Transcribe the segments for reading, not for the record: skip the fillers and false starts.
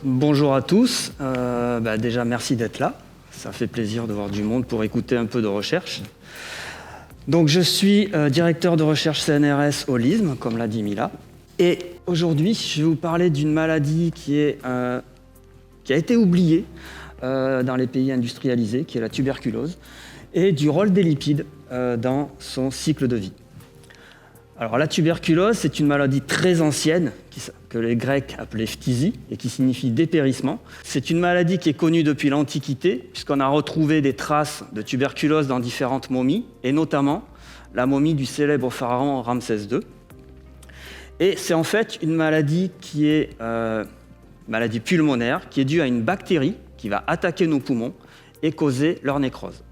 Bonjour à tous. Déjà, merci d'être là. Ça fait plaisir de voir du monde pour écouter un peu de recherche. Donc, je suis directeur de recherche CNRS au LISM, comme l'a dit Mila. Et aujourd'hui, je vais vous parler d'une maladie qui a été oubliée dans les pays industrialisés, qui est la tuberculose, et du rôle des lipides dans son cycle de vie. Alors la tuberculose, c'est une maladie très ancienne, que les Grecs appelaient phthisie, et qui signifie dépérissement. C'est une maladie qui est connue depuis l'Antiquité, puisqu'on a retrouvé des traces de tuberculose dans différentes momies, et notamment la momie du célèbre pharaon Ramsès II. Et c'est en fait une maladie qui est maladie pulmonaire, qui est due à une bactérie qui va attaquer nos poumons et causer leur nécrose.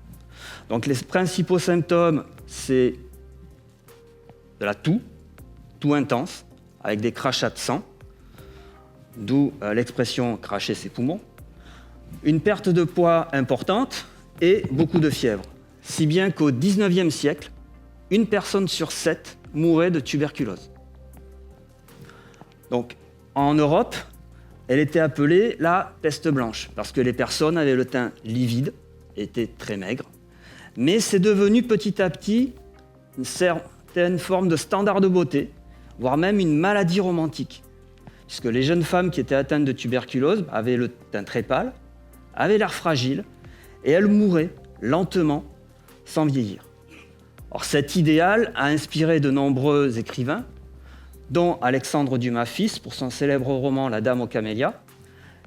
Donc les principaux symptômes, c'est de la toux intense, avec des crachats de sang, d'où l'expression « cracher ses poumons », une perte de poids importante et beaucoup de fièvre, si bien qu'au XIXe siècle, une personne sur 7 mourait de tuberculose. Donc, en Europe, elle était appelée la peste blanche, parce que les personnes avaient le teint livide, étaient très maigres, mais c'est devenu petit à petit une forme de standard de beauté, voire même une maladie romantique, puisque les jeunes femmes qui étaient atteintes de tuberculose avaient le teint très pâle, avaient l'air fragile, et elles mouraient lentement, sans vieillir. Or, cet idéal a inspiré de nombreux écrivains, dont Alexandre Dumas fils, pour son célèbre roman « La Dame aux camélias »,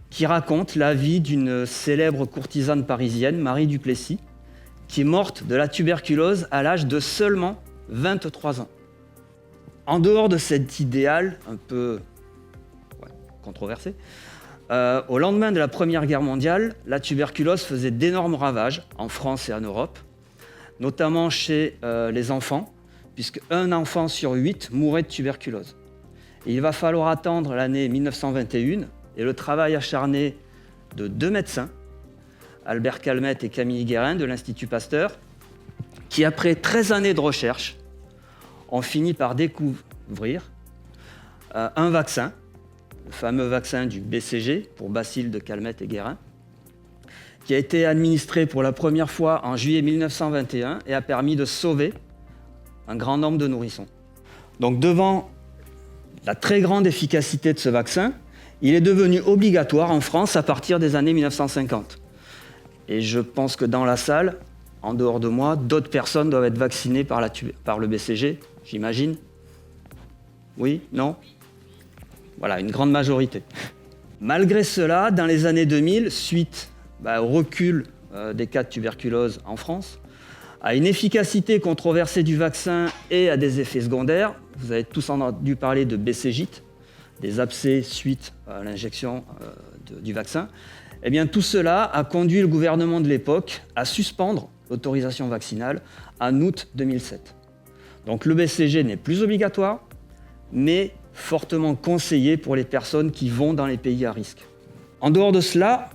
qui raconte la vie d'une célèbre courtisane parisienne, Marie Duplessis, qui est morte de la tuberculose à l'âge de seulement 23 ans. En dehors de cet idéal un peu controversé, au lendemain de la Première Guerre mondiale, la tuberculose faisait d'énormes ravages en France et en Europe, notamment chez les enfants, puisque un enfant sur 8 mourait de tuberculose. Et il va falloir attendre l'année 1921 et le travail acharné de 2 médecins, Albert Calmette et Camille Guérin de l'Institut Pasteur, qui, après 13 années de recherche, ont fini par découvrir un vaccin, le fameux vaccin du BCG, pour bacille de Calmette et Guérin, qui a été administré pour la première fois en juillet 1921 et a permis de sauver un grand nombre de nourrissons. Donc, devant la très grande efficacité de ce vaccin, il est devenu obligatoire en France à partir des années 1950. Et je pense que dans la salle, en dehors de moi, d'autres personnes doivent être vaccinées par le BCG, j'imagine. Oui? Non? Voilà, une grande majorité. Malgré cela, dans les années 2000, suite au recul des cas de tuberculose en France, à une efficacité controversée du vaccin et à des effets secondaires, vous avez tous entendu parler de BCG, des abcès suite à l'injection du vaccin, eh bien tout cela a conduit le gouvernement de l'époque à suspendre l'autorisation vaccinale en août 2007. Donc le BCG n'est plus obligatoire, mais fortement conseillé pour les personnes qui vont dans les pays à risque. En dehors de cela,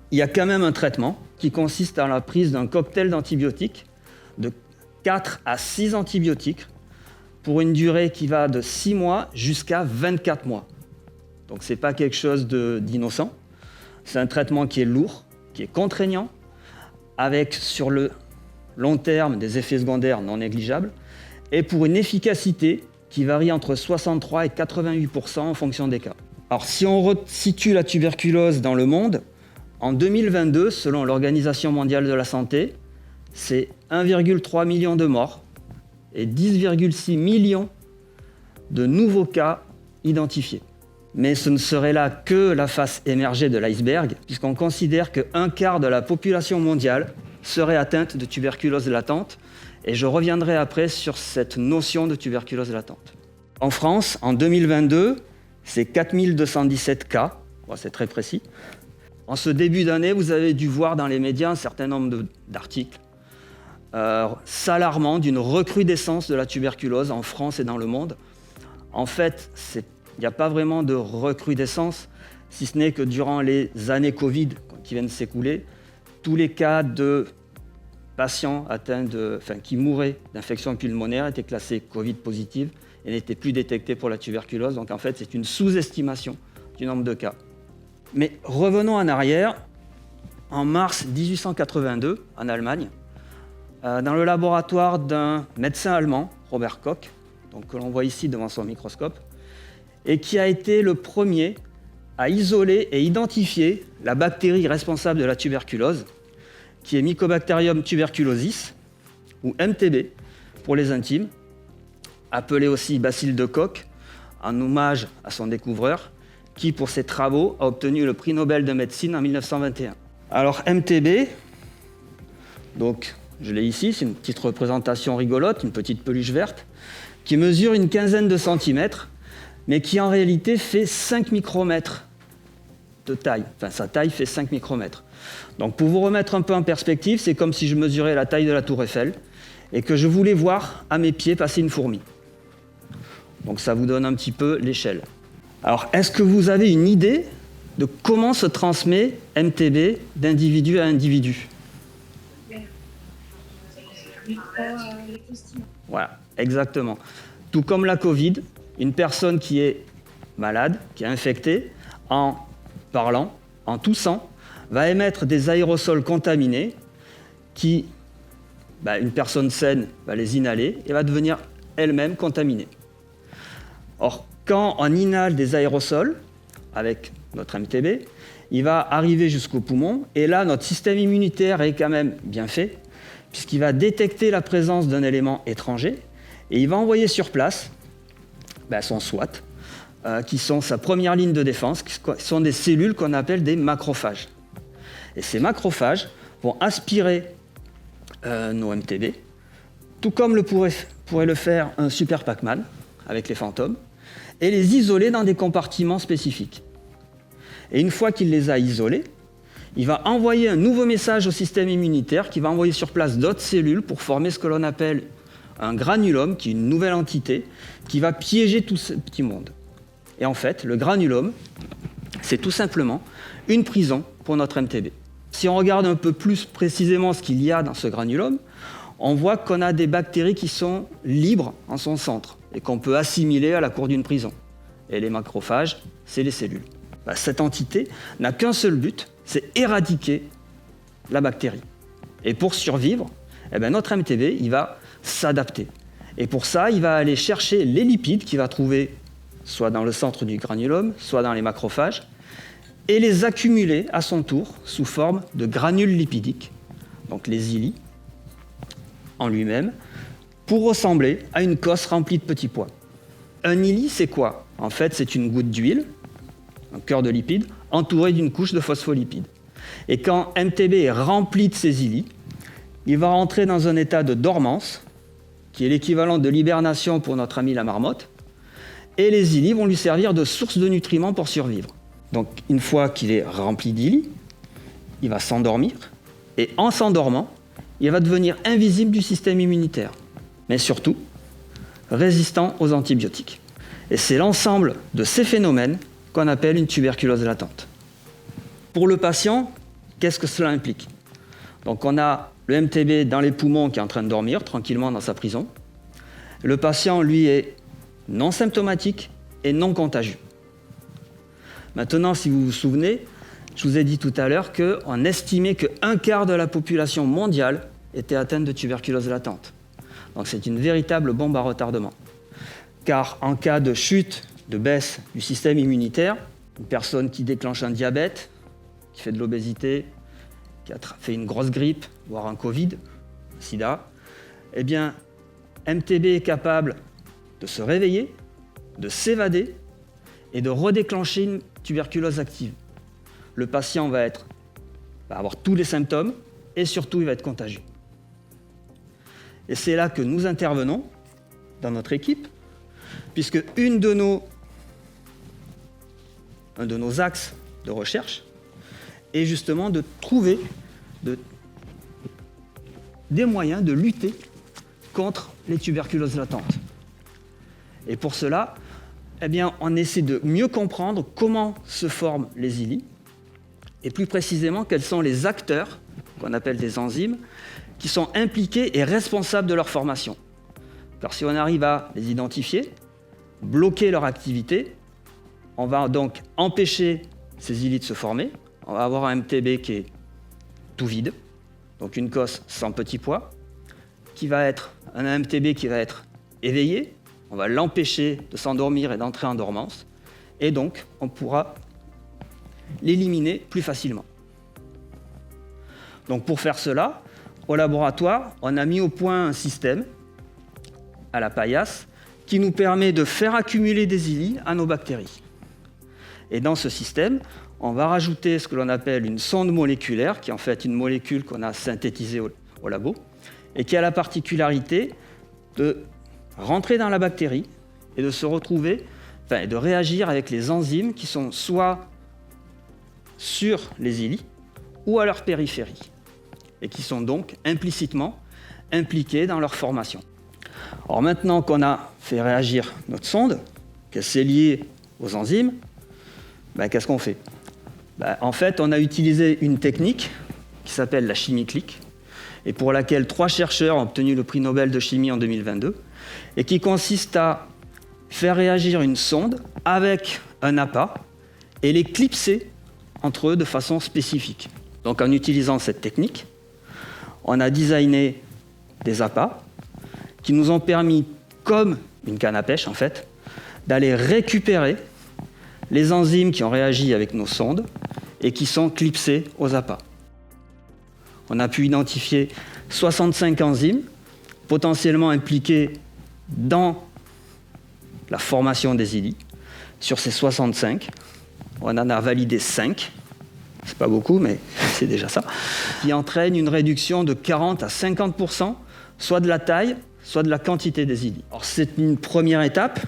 il y a quand même un traitement qui consiste en la prise d'un cocktail d'antibiotiques, de 4 à 6 antibiotiques, pour une durée qui va de 6 mois jusqu'à 24 mois. Donc ce n'est pas quelque chose d'innocent. C'est un traitement qui est lourd, qui est contraignant, avec sur le long terme des effets secondaires non négligeables, et pour une efficacité qui varie entre 63 et 88% en fonction des cas. Alors si on resitue la tuberculose dans le monde, en 2022, selon l'Organisation mondiale de la santé, c'est 1,3 million de morts et 10,6 millions de nouveaux cas identifiés. Mais ce ne serait là que la face émergée de l'iceberg, puisqu'on considère qu'un quart de la population mondiale serait atteinte de tuberculose latente, et je reviendrai après sur cette notion de tuberculose latente. En France, en 2022, c'est 4217 cas, c'est très précis. En ce début d'année, vous avez dû voir dans les médias un certain nombre d'articles s'alarmant d'une recrudescence de la tuberculose en France et dans le monde. En fait, il n'y a pas vraiment de recrudescence, si ce n'est que durant les années Covid qui viennent de s'écouler, tous les cas de patients qui mouraient d'infection pulmonaire étaient classés Covid positive et n'étaient plus détectés pour la tuberculose. Donc en fait, c'est une sous-estimation du nombre de cas. Mais revenons en arrière, en mars 1882, en Allemagne, dans le laboratoire d'un médecin allemand, Robert Koch, donc que l'on voit ici devant son microscope, et qui a été le premier à isoler et identifier la bactérie responsable de la tuberculose, qui est Mycobacterium tuberculosis, ou MTB pour les intimes, appelé aussi bacille de Koch, en hommage à son découvreur, qui, pour ses travaux, a obtenu le prix Nobel de médecine en 1921. Alors MTB, donc je l'ai ici, c'est une petite représentation rigolote, une petite peluche verte, qui mesure une quinzaine de centimètres, mais qui en réalité fait 5 micromètres de taille. Enfin, sa taille fait 5 micromètres. Donc pour vous remettre un peu en perspective, c'est comme si je mesurais la taille de la tour Eiffel et que je voulais voir à mes pieds passer une fourmi. Donc ça vous donne un petit peu l'échelle. Alors, est-ce que vous avez une idée de comment se transmet MTB d'individu à individu? Voilà, exactement. Tout comme la Covid, une personne qui est malade, qui est infectée, en parlant, en toussant, va émettre des aérosols contaminés qui, une personne saine va les inhaler et va devenir elle-même contaminée. Or, quand on inhale des aérosols avec notre MTB, il va arriver jusqu'au poumon et là, notre système immunitaire est quand même bien fait puisqu'il va détecter la présence d'un élément étranger et il va envoyer sur place son SWAT, qui sont sa première ligne de défense, qui sont des cellules qu'on appelle des macrophages. Et ces macrophages vont aspirer nos MTB, tout comme pourrait le faire un super Pac-Man avec les fantômes, et les isoler dans des compartiments spécifiques. Et une fois qu'il les a isolés, il va envoyer un nouveau message au système immunitaire qui va envoyer sur place d'autres cellules pour former ce que l'on appelle un granulome, qui est une nouvelle entité, qui va piéger tout ce petit monde. Et en fait, le granulome, c'est tout simplement une prison pour notre MTB. Si on regarde un peu plus précisément ce qu'il y a dans ce granulome, on voit qu'on a des bactéries qui sont libres en son centre et qu'on peut assimiler à la cour d'une prison. Et les macrophages, c'est les cellules. Cette entité n'a qu'un seul but, c'est éradiquer la bactérie. Et pour survivre, notre MTB, il va s'adapter. Et pour ça, il va aller chercher les lipides qu'il va trouver soit dans le centre du granulome, soit dans les macrophages, et les accumuler à son tour sous forme de granules lipidiques, donc les ilis, en lui-même, pour ressembler à une cosse remplie de petits pois. Un ili, c'est quoi? En fait, c'est une goutte d'huile, un cœur de lipides, entouré d'une couche de phospholipides. Et quand MTB est rempli de ces ilis, il va rentrer dans un état de dormance, qui est l'équivalent de l'hibernation pour notre ami la marmotte, et les ilis vont lui servir de source de nutriments pour survivre. Donc, une fois qu'il est rempli d'ilis, il va s'endormir, et en s'endormant, il va devenir invisible du système immunitaire, mais surtout résistant aux antibiotiques. Et c'est l'ensemble de ces phénomènes qu'on appelle une tuberculose latente. Pour le patient, qu'est-ce que cela implique? Donc on a le MTB dans les poumons qui est en train de dormir tranquillement dans sa prison. Le patient, lui, est non symptomatique et non contagieux. Maintenant, si vous vous souvenez, je vous ai dit tout à l'heure qu'on estimait qu'un quart de la population mondiale était atteinte de tuberculose latente. Donc c'est une véritable bombe à retardement. Car en cas de chute, de baisse du système immunitaire, une personne qui déclenche un diabète, qui fait de l'obésité, qui a fait une grosse grippe, voire un Covid, un sida, eh bien, MTB est capable de se réveiller, de s'évader et de redéclencher une tuberculose active. Le patient va avoir tous les symptômes et surtout il va être contagieux. Et c'est là que nous intervenons dans notre équipe, puisque un de nos axes de recherche est justement de trouver des moyens de lutter contre les tuberculoses latentes. Et pour cela, on essaie de mieux comprendre comment se forment les ilis et plus précisément quels sont les acteurs, qu'on appelle des enzymes, qui sont impliqués et responsables de leur formation. Car si on arrive à les identifier, bloquer leur activité, on va donc empêcher ces ilis de se former. On va avoir un MTB qui est tout vide, donc une cosse sans petit pois, qui va être un MTB qui va être éveillé. On va l'empêcher de s'endormir et d'entrer en dormance. Et donc, on pourra l'éliminer plus facilement. Donc pour faire cela, au laboratoire, on a mis au point un système à la paillasse qui nous permet de faire accumuler des ilis à nos bactéries. Et dans ce système, on va rajouter ce que l'on appelle une sonde moléculaire, qui est en fait une molécule qu'on a synthétisée au labo, et qui a la particularité de rentrer dans la bactérie et de se retrouver, de réagir avec les enzymes qui sont soit sur les ilis ou à leur périphérie, et qui sont donc implicitement impliqués dans leur formation. Alors maintenant qu'on a fait réagir notre sonde, qu'elle s'est liée aux enzymes, qu'est-ce qu'on fait ? En fait, on a utilisé une technique qui s'appelle la chimie clique, et pour laquelle 3 chercheurs ont obtenu le prix Nobel de chimie en 2022, et qui consiste à faire réagir une sonde avec un appât et les clipser entre eux de façon spécifique. Donc en utilisant cette technique, on a designé des appâts qui nous ont permis, comme une canne à pêche en fait, d'aller récupérer les enzymes qui ont réagi avec nos sondes et qui sont clipsées aux appâts. On a pu identifier 65 enzymes potentiellement impliquées dans la formation des ilis. Sur ces 65, on en a validé 5, c'est pas beaucoup, mais c'est déjà ça, qui entraîne une réduction de 40 à 50%, soit de la taille, soit de la quantité des ilis. Alors c'est une première étape,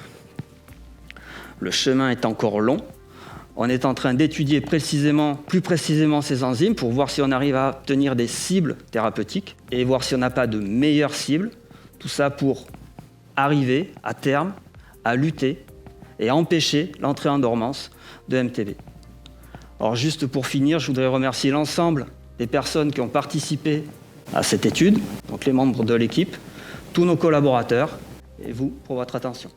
le chemin est encore long. On est en train d'étudier plus précisément ces enzymes pour voir si on arrive à obtenir des cibles thérapeutiques et voir si on n'a pas de meilleures cibles. Tout ça pour arriver, à terme, à lutter et à empêcher l'entrée en dormance de MTB. Alors juste pour finir, je voudrais remercier l'ensemble des personnes qui ont participé à cette étude, donc les membres de l'équipe, tous nos collaborateurs et vous pour votre attention.